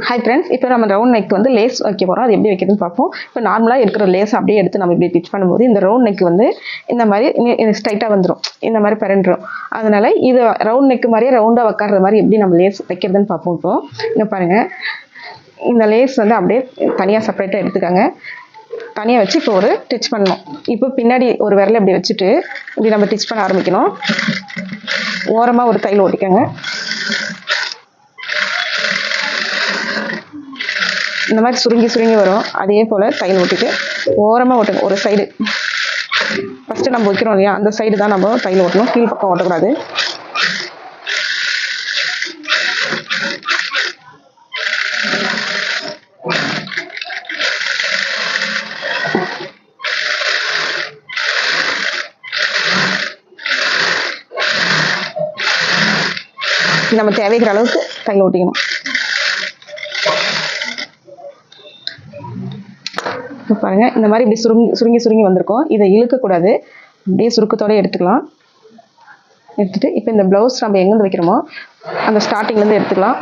Hi friends, இப்போ நம்ம round neck வந்து லேஸ் வைக்க போகிறோம். அது எப்படி வைக்கிறதுன்னு பார்ப்போம். இப்போ நார்மலாக இருக்கிற லேஸ் அப்படியே எடுத்து நம்ம இப்படி டிச் பண்ணும்போது இந்த ரவுண்ட் நெக் வந்து இந்த மாதிரி ஸ்ட்ரைட்டாக வந்துடும், இந்த மாதிரி பரண்டுடும். அதனால இது ரவுண்ட் நெக் மாதிரியே ரவுண்டாக உட்கார்ற மாதிரி எப்படி நம்ம லேஸ் வைக்கிறதுன்னு பார்ப்போம். இப்போ இங்கே பாருங்கள், இந்த லேஸ் வந்து அப்படியே தனியாக செப்பரேட்டாக எடுத்துக்காங்க. தனியாக வச்சு இப்போ ஒரு டிச் பண்ணணும். இப்போ பின்னாடி ஒரு விரலை இப்படி வச்சுட்டு இப்படி நம்ம டிச் பண்ண ஆரம்பிக்கணும். ஓரமாக ஒரு தையல் ஓட்டிக்கோங்க. இந்த மாதிரி சுருங்கி சுருங்கி வரும். அதே போல் தையல் ஓட்டிட்டு ஓரமாக ஓட்டுங்க. ஒரு சைடு ஃபஸ்ட்டு நம்ம வைக்கிறோம் இல்லையா, அந்த சைடு தான் நம்ம தையல் ஓட்டணும். கீழ் பக்கம் ஓட்டக்கூடாது. நம்ம தேவைக்கிற அளவுக்கு தையல் ஓட்டிக்கணும். பாருங்க, இந்த மாதிரி இப்படி சுருங்கி சுருங்கி வந்திருக்கும். இதை இழுக்கக்கூடாது, அப்படியே சுருக்கத்தோட எடுத்துக்கலாம். எடுத்துட்டு இப்போ இந்த பிளவுஸ் நம்ம எங்கேருந்து வைக்கிறோமோ அந்த ஸ்டார்டிங்லேருந்து எடுத்துக்கலாம்.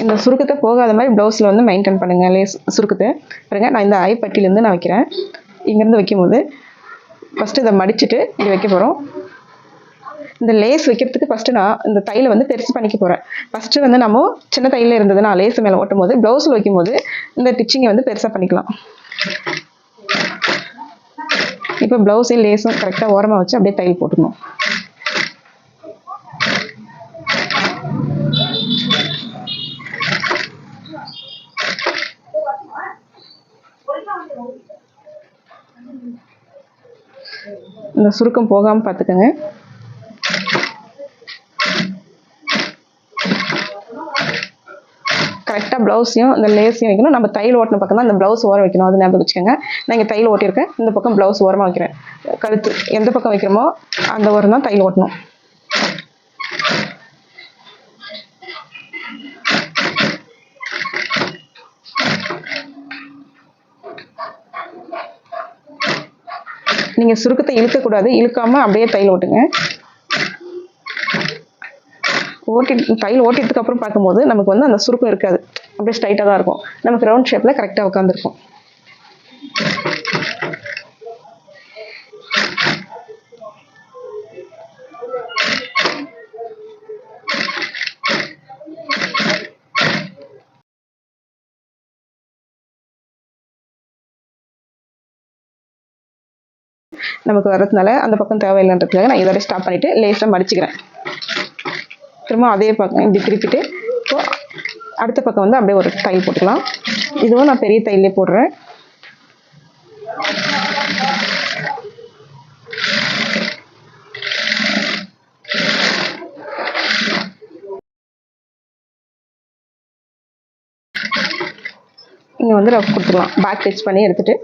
இந்த சுருக்கத்தை போகாத மாதிரி ப்ளவுஸில் வந்து மெயின்டைன் பண்ணுங்கள். லேஸ் சுருக்கத்தை பாருங்க, நான் இந்த ஐப்பட்டிலேருந்து நான் வைக்கிறேன். இங்கேருந்து வைக்கும்போது ஃபஸ்ட்டு இதை மடிச்சுட்டு இப்படி வைக்க போகிறோம். இந்த லேஸ் வைக்கிறதுக்கு ஃபஸ்ட்டு நான் இந்த தையலை வந்து பெருசு பண்ணிக்க போகிறேன். ஃபஸ்ட்டு வந்து நம்ம சின்ன தையல் இருந்ததுன்னா லேஸ் மேலே ஓட்டும் போது ப்ளவுஸில் வைக்கும்போது இந்த டிச்சிங்கை வந்து பெருசாக பண்ணிக்கலாம். இப்போ ப்ளவுஸையும் லேஸும் கரெக்டாக ஓரமாக வச்சு அப்படியே தையல் போட்டுக்கணும். இந்த சுருக்கம் போகாமல் பார்த்துக்கோங்க. கரெக்டாக ப்ளவுஸையும் இந்த லேஸையும் வைக்கணும். நம்ம தையல் ஓட்டின பக்கம் தான் இந்த ப்ளவுஸ் ஓரம் வைக்கணும். அது ஞாபகம் வச்சுக்கோங்க. நான் இங்கே தையல் ஓட்டியிருக்கேன், இந்த பக்கம் ப்ளவுஸ் ஓரமாக வைக்கிறேன். கழுத்து எந்த பக்கம் வைக்கிறோமோ அந்த ஓரம் தான் தையல் ஓட்டணும். நீங்கள் சுருக்கத்தை இழுக்கக்கூடாது, இழுக்காமல் அப்படியே தையல் ஓட்டுங்க. தையல் ஓட்டிட்டதுக்கு அப்புறம் பார்க்கும்போது நமக்கு வந்து அந்த சுருக்கம் இருக்காது, அப்படியே ஸ்ட்ரைட்டாக தான் இருக்கும். நமக்கு ரவுண்ட் ஷேப்பில் கரெக்டாக உட்காந்துருக்கும். நமக்கு வர்றதுனால அந்த பக்கம் தேவையில்லைன்றதுக்காக நான் இதோட ஸ்டாப் பண்ணிவிட்டு லேஸாக மடிச்சுக்கிறேன். திரும்ப அதே பக்கம் இப்படி திருப்பிட்டு இப்போ அடுத்த பக்கம் வந்து அப்படியே ஒரு தையல் போட்டுக்கலாம். இதுவும் நான் பெரிய தையலே போடுறேன். இங்கே வந்து ரஃப் கொடுத்துக்கலாம். பேக் ஸ்டிச் பண்ணி எடுத்துட்டு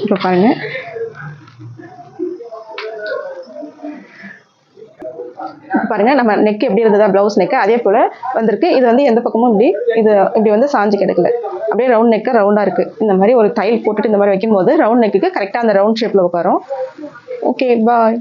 இப்போ பாருங்கள், பாருங்கள் நம்ம நெக் எப்படி இருந்ததா ப்ளவுஸ் நெக்கு அதே போல் வந்திருக்கு. இது வந்து எந்த பக்கமும் இப்படி வந்து சாஞ்சு கிடக்கல, அப்படியே ரவுண்ட் நெக்காக ரவுண்டாக இருக்குது. இந்த மாதிரி ஒரு தையல் போட்டுட்டு இந்த மாதிரி வைக்கும்போது ரவுண்ட் நெக்குக்கு கரெக்டாக அந்த ரவுண்ட் ஷேப்பில் உட்காரும். ஓகே, பாய்.